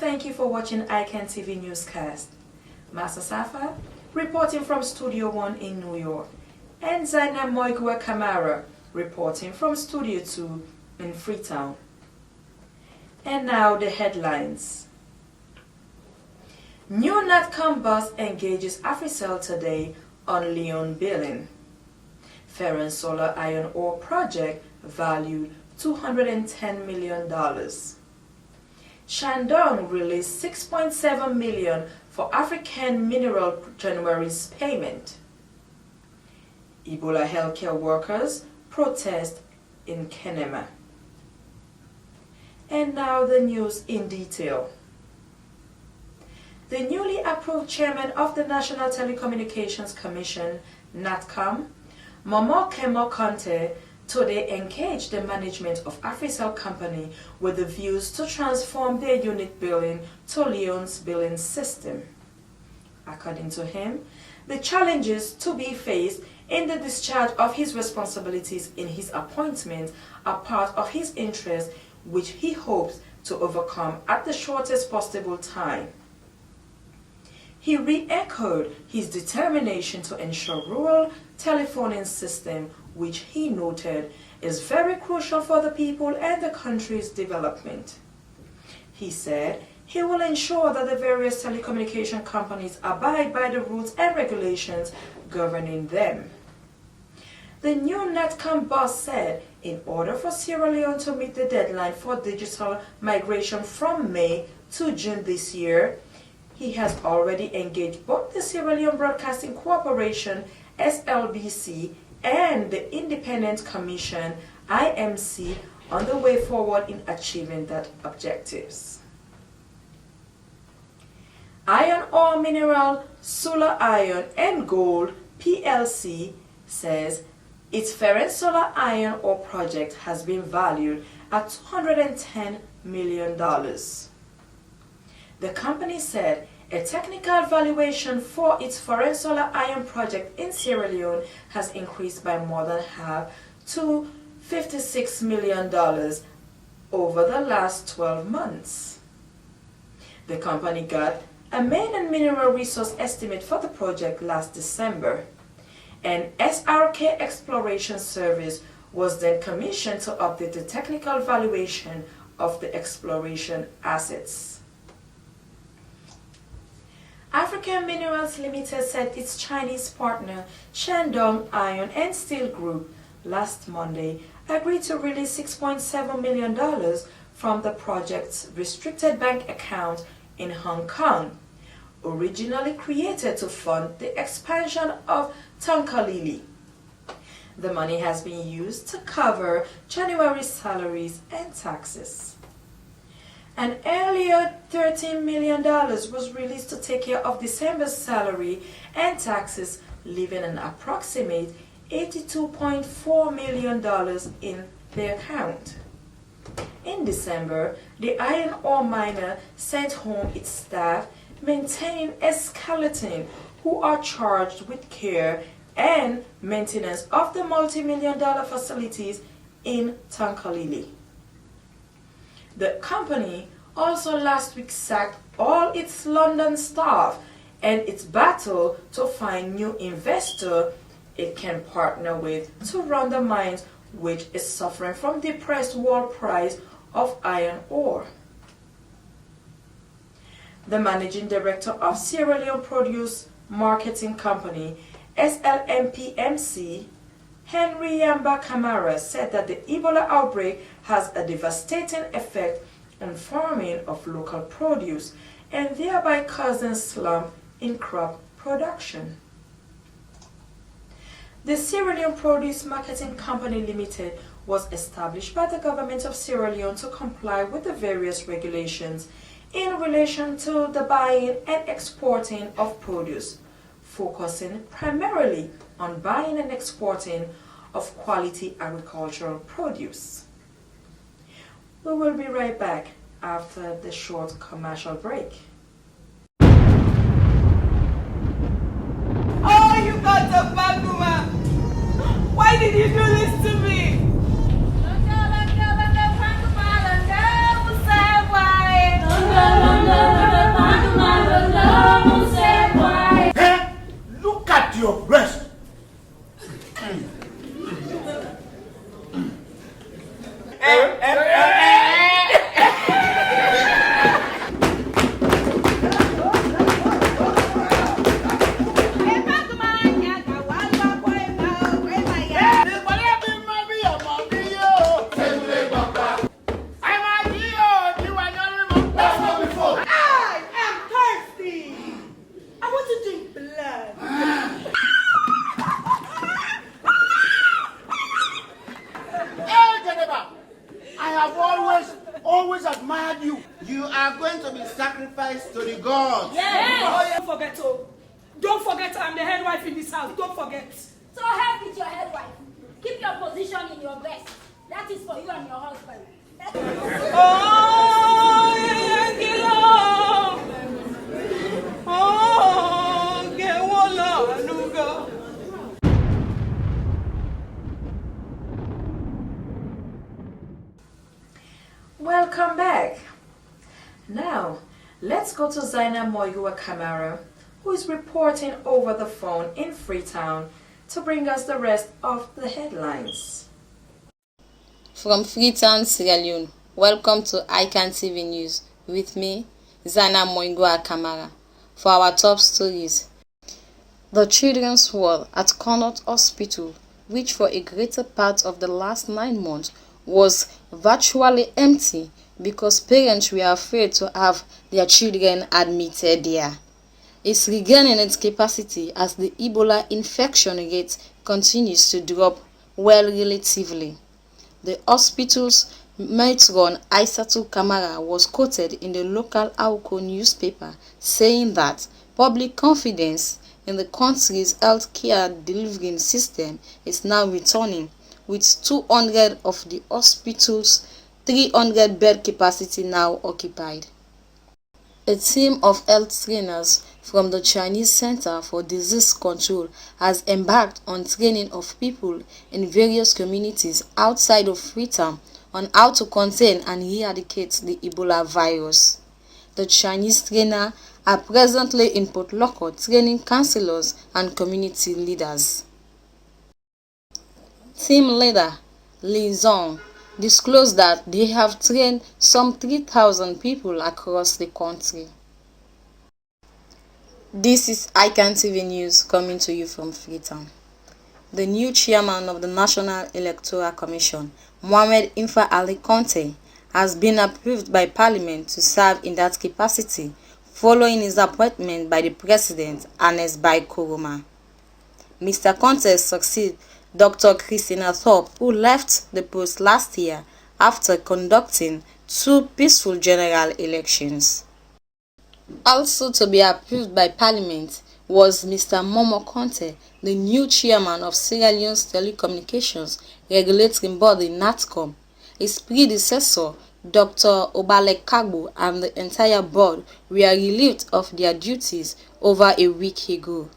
thank you for watching ICANN TV Newscast. Emerson Saffa, reporting from Studio 1 in New York, and Zaina Moigwe Kamara, reporting from Studio 2 in Freetown. And now the headlines. New Natcom bus engages Africell today on Leone billing. Ferron Solar Iron Ore Project valued $210 million. Shandong released $6.7 million for African Mineral January's payment. Ebola healthcare workers protest in Kenema. And now the news in detail. The newly approved chairman of the National Telecommunications Commission, NATCOM, Momokemo Conteh, today engaged the management of Africell Company with the views to transform their unit billing to Leone's billing system. According to him, the challenges to be faced in the discharge of his responsibilities in his appointment are part of his interest, which he hopes to overcome at the shortest possible time. He re-echoed his determination to ensure rural telephoning system, which he noted is very crucial for the people and the country's development. He said he will ensure that the various telecommunication companies abide by the rules and regulations governing them. The new NATCOM boss said in order for Sierra Leone to meet the deadline for digital migration from May to June this year, he has already engaged both the Sierra Leone Broadcasting Corporation, SLBC, and the Independent Commission, IMC, on the way forward in achieving that objectives. Iron Ore Mineral, Solar Iron and Gold, PLC, says its Ferron Solar Iron Ore project has been valued at $210 million. The company said a technical valuation for its Ferron Solar Iron project in Sierra Leone has increased by more than half to $56 million over the last 12 months. The company got a maiden mineral resource estimate for the project last December. An SRK exploration service was then commissioned to update the technical valuation of the exploration assets. African Minerals Limited said its Chinese partner, Shandong Iron and Steel Group, last Monday agreed to release $6.7 million from the project's restricted bank account in Hong Kong, originally created to fund the expansion of Tonkalili. The money has been used to cover January's salaries and taxes. An earlier $13 million was released to take care of December's salary and taxes, leaving an approximate $82.4 million in the account. In December, the iron ore miner sent home its staff, maintaining a skeleton who are charged with care and maintenance of the multi-million-dollar facilities in Tonkalili. The company also last week sacked all its London staff, and its battle to find new investor it can partner with to run the mines, which is suffering from depressed world price of iron ore. The managing director of Sierra Leone Produce Marketing Company, SLMPMC, Henry Yamba Kamara, said that the Ebola outbreak has a devastating effect on farming of local produce and thereby causing slump in crop production. The Sierra Leone Produce Marketing Company Limited was established by the government of Sierra Leone to comply with the various regulations in relation to the buying and exporting of produce, focusing primarily on buying and exporting of quality agricultural produce. We will be right back after the short commercial break. Oh, you got the Baguma! Why did you do this to me? Langa, Always admired you. You are going to be sacrificed to the gods. Yes. Oh, yeah. Don't forget I'm the head wife in this house. Don't forget. So help with your head wife. Keep your position in your breast. That is for you and your husband. Oh, yeah, oh, get one Luga. Welcome back. Now, let's go to Zaina Moyua Kamara, who is reporting over the phone in Freetown to bring us the rest of the headlines. From Freetown, Sierra Leone, welcome to ICANN TV News with me, Zaina Moyua Kamara, for our top stories. The children's ward at Conteh Hospital, which for a greater part of the last 9 months was virtually empty because parents were afraid to have their children admitted there, is regaining its capacity as the Ebola infection rate continues to drop relatively. The hospital's matron Aissatou Kamara was quoted in the local Auko newspaper saying that public confidence in the country's healthcare delivery system is now returning, with 200 of the hospital's 300-bed capacity now occupied. A team of health trainers from the Chinese Center for Disease Control has embarked on training of people in various communities outside of Freetown on how to contain and eradicate the Ebola virus. The Chinese trainers are presently in Port Lockhart training councillors and community leaders. Team leader Li Zong disclosed that they have trained some 3,000 people across the country. This is ICANN TV News coming to you from Freetown. The new chairman of the National Electoral Commission, Mohamed Infa Ali Conteh, has been approved by Parliament to serve in that capacity following his appointment by the President, Ernest Bai Koroma. Mr. Conteh succeeds Dr. Christina Thorpe, who left the post last year after conducting 2 peaceful general elections. Also to be approved by Parliament was Mr. Momo Conteh, the new chairman of Sierra Leone's telecommunications regulatory body NATCOM. His predecessor, Dr. Obale Kagbo, and the entire board were relieved of their duties over a week ago.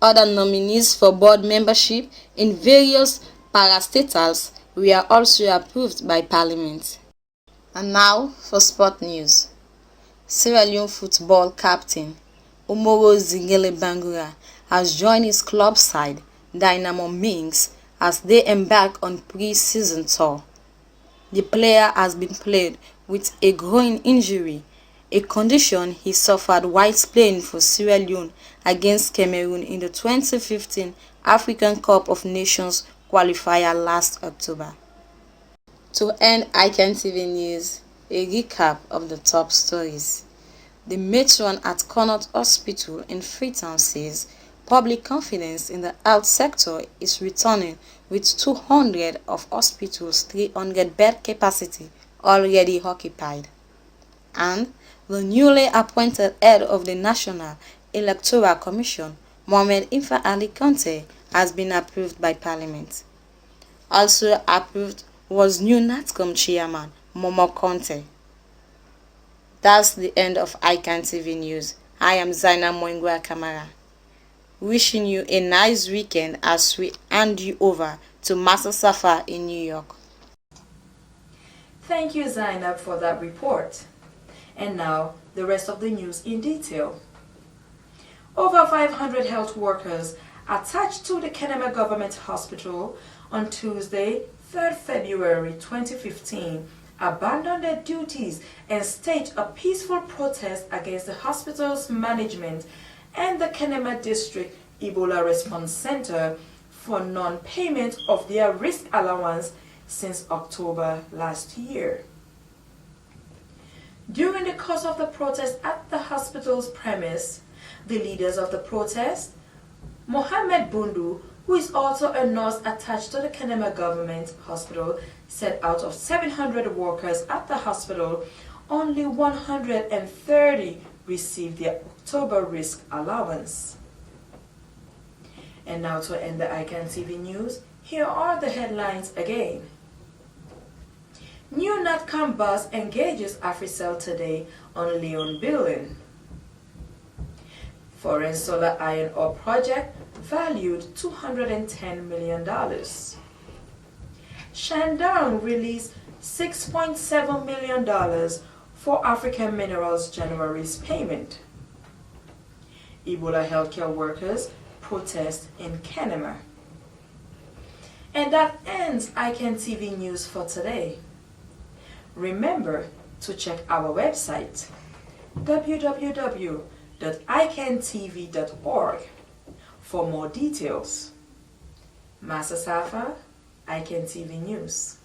Other nominees for board membership in various parastatals were also approved by Parliament. And now for sport news. Sierra Leone football captain Omoro Zingele Bangura has joined his club side, Dynamo Minx, as they embark on pre-season tour. The player has been plagued with a groin injury, a condition he suffered whilst playing for Sierra Leone against Cameroon in the 2015 African Cup of Nations qualifier last October. To end ICANN TV News, a recap of the top stories. The matron at Conteh Hospital in Freetown says public confidence in the health sector is returning with 200 of hospital's 300-bed capacity already occupied. And the newly appointed head of the National Electoral Commission, Mohamed Infa Ali Conteh, has been approved by Parliament. Also approved was new NATCOM chairman, Momo Conteh. That's the end of ICANN TV News. I am Zaina Moyua Kamara. Wishing you a nice weekend as we hand you over to Emerson Saffa in New York. Thank you, Zainab, for that report. And now, the rest of the news in detail. Over 500 health workers attached to the Kenema Government Hospital on Tuesday 3rd February 2015 abandoned their duties and staged a peaceful protest against the hospital's management and the Kenema District Ebola Response Center for non-payment of their risk allowance since October last year. During the course of the protest at the hospital's premise, the leaders of the protest, Mohammed Bundu, who is also a nurse attached to the Kenema Government Hospital, said out of 700 workers at the hospital, only 130 received their October risk allowance. And now to end the ICANN TV news, here are the headlines again. New NatCom boss engages Africell today on Leone building. Foreign solar iron ore project valued $210 million. Shandong released $6.7 million for African Minerals January's payment. Ebola healthcare workers protest in Kenema. And that ends ICANN TV news for today. Remember to check our website www.icantv.org for more details. Emerson Saffa, ICANN TV News.